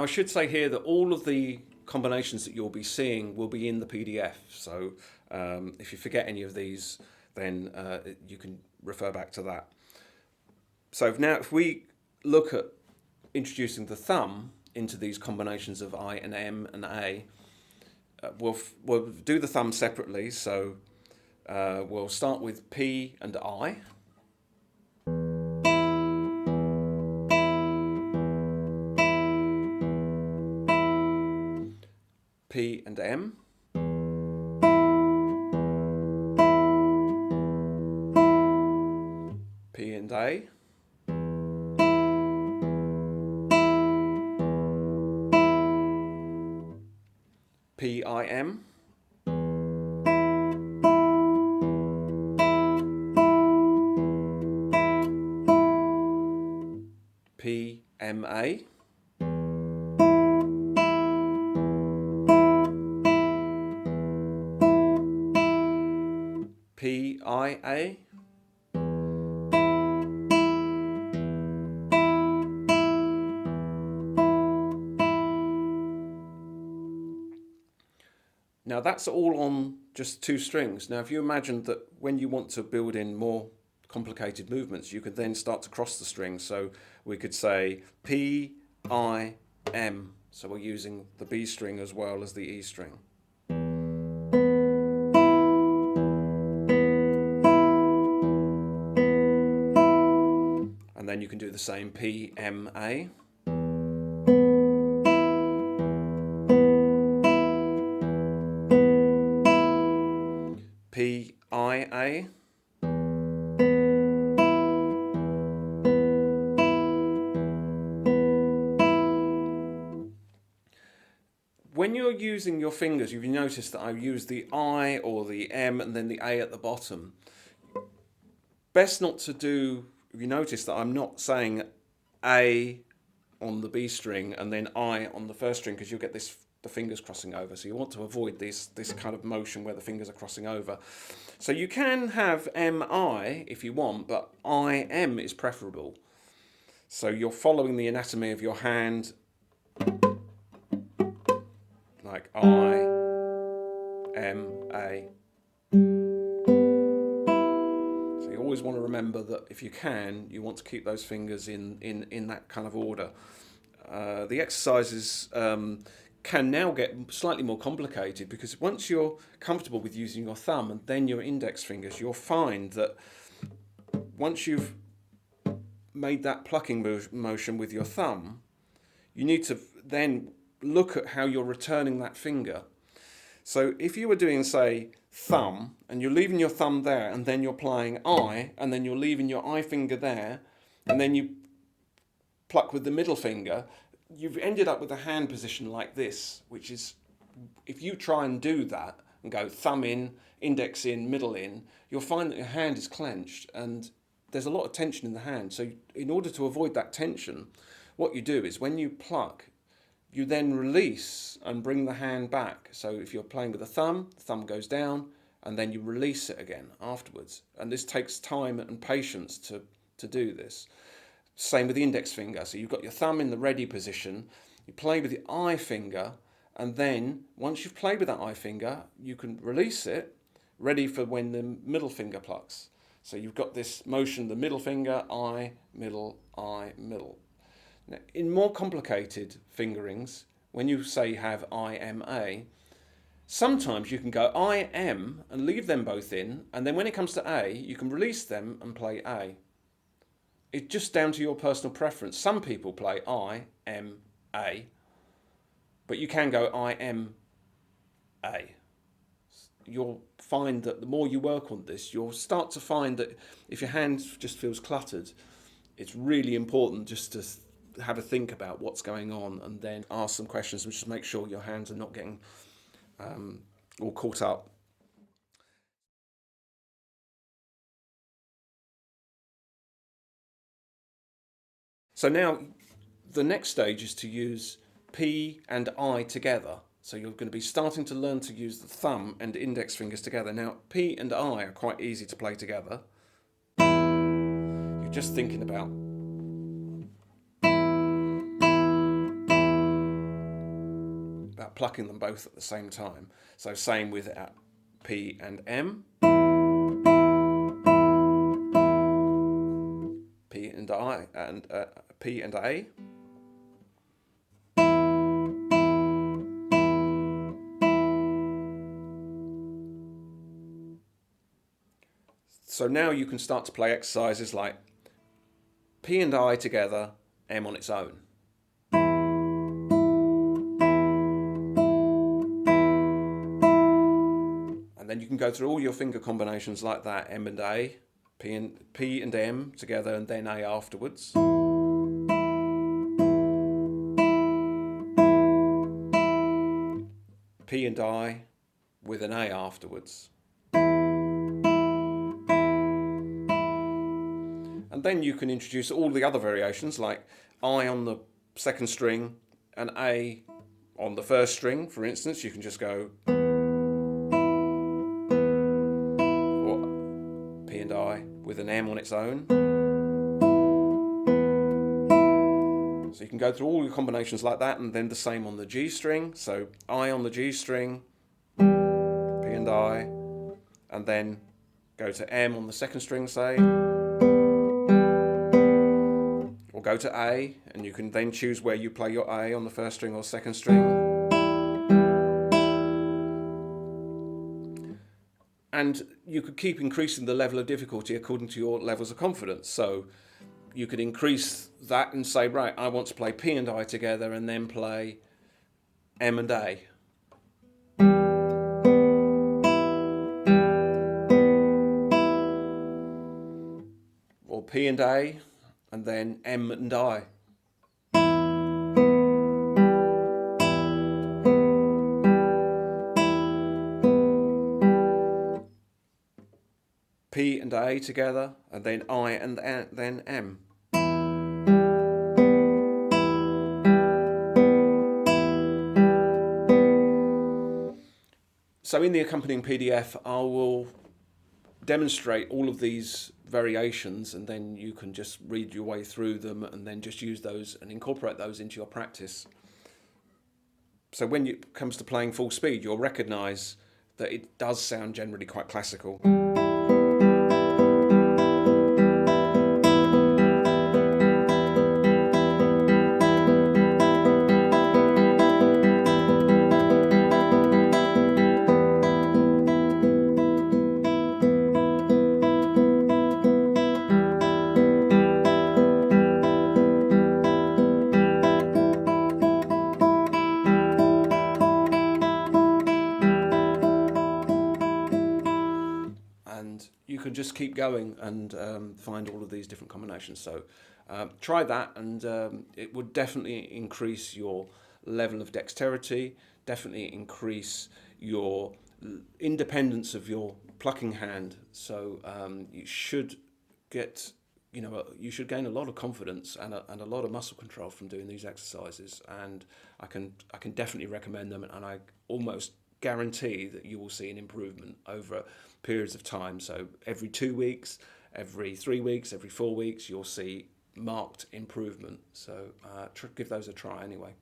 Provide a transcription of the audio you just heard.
I should say here that all of the combinations that you'll be seeing will be in the PDF. So if you forget any of these, then you can refer back to that. So now if we look at introducing the thumb into these combinations of I and M and A, we'll do the thumb separately. So we'll start with P and I. P and M. P and A. PIM. PMA. PIA. Now that's all on just two strings. Now if you imagine that when you want to build in more complicated movements, you could then start to cross the strings. So we could say P, I, M. So we're using the B string as well as the E string. And then you can do the same P, M, A. PIA. When you're using your fingers, you've noticed that I use the I or the M and then the A at the bottom. Best not to do, you notice that I'm not saying A on the B string and then I on the first string, because you'll get the fingers crossing over. So you want to avoid this kind of motion where the fingers are crossing over. So you can have MI if you want, but IM is preferable. So you're following the anatomy of your hand, like I, M, A. So you always want to remember that if you can, you want to keep those fingers in that kind of order. The exercises can now get slightly more complicated, because once you're comfortable with using your thumb and then your index fingers, you'll find that once you've made that plucking motion with your thumb, you need to then look at how you're returning that finger. So if you were doing, say, thumb, and you're leaving your thumb there, and then you're playing I, and then you're leaving your I finger there, and then you pluck with the middle finger, you've ended up with a hand position like this, which is, if you try and do that and go thumb in, index in, middle in, you'll find that your hand is clenched and there's a lot of tension in the hand. So in order to avoid that tension, what you do is when you pluck, you then release and bring the hand back. So if you're playing with the thumb goes down and then you release it again afterwards. And this takes time and patience to do this. Same with the index finger. So you've got your thumb in the ready position, you play with the I finger, and then once you've played with that I finger, you can release it, ready for when the middle finger plucks. So you've got this motion, the middle finger, I, middle, I, middle. Now, in more complicated fingerings, when you say have I, M, A, sometimes you can go I, M and leave them both in, and then when it comes to A, you can release them and play A. It's just down to your personal preference. Some people play I, M, A, but you can go I, M, A. You'll find that the more you work on this, you'll start to find that if your hand just feels cluttered, it's really important just to have a think about what's going on and then ask some questions and just make sure your hands are not getting all caught up. So now the next stage is to use P and I together. So you're going to be starting to learn to use the thumb and index fingers together. Now P and I are quite easy to play together. You're just thinking about plucking them both at the same time. So same with P and M, P and I, and P and A. So now you can start to play exercises like P and I together, M on its own. And then you can go through all your finger combinations like that, M and A, P and M together, and then A afterwards. P and I with an A afterwards. And then you can introduce all the other variations like I on the second string and A on the first string, for instance. You can just go, or P and I with an M on its own. So you can go through all your combinations like that, and then the same on the G string. So I on the G string, P and I, and then go to M on the second string, say. Or go to A, and you can then choose where you play your A on the first string or second string. And you could keep increasing the level of difficulty according to your levels of confidence. So you could increase that and say, right, I want to play P and I together and then play M and A. Or P and A, and then M and I. P and A together, and then I and then M. So in the accompanying PDF, I will demonstrate all of these variations, and then you can just read your way through them and then just use those and incorporate those into your practice. So when it comes to playing full speed, you'll recognise that it does sound generally quite classical. And you can just keep going and find all of these different combinations. So try that, and it would definitely increase your level of dexterity, definitely increase your independence of your plucking hand. So you should get, you should gain a lot of confidence and a lot of muscle control from doing these exercises. And I can definitely recommend them, and I almost guarantee that you will see an improvement over periods of time. So every 2 weeks, every 3 weeks, every 4 weeks, you'll see marked improvement. So give those a try anyway.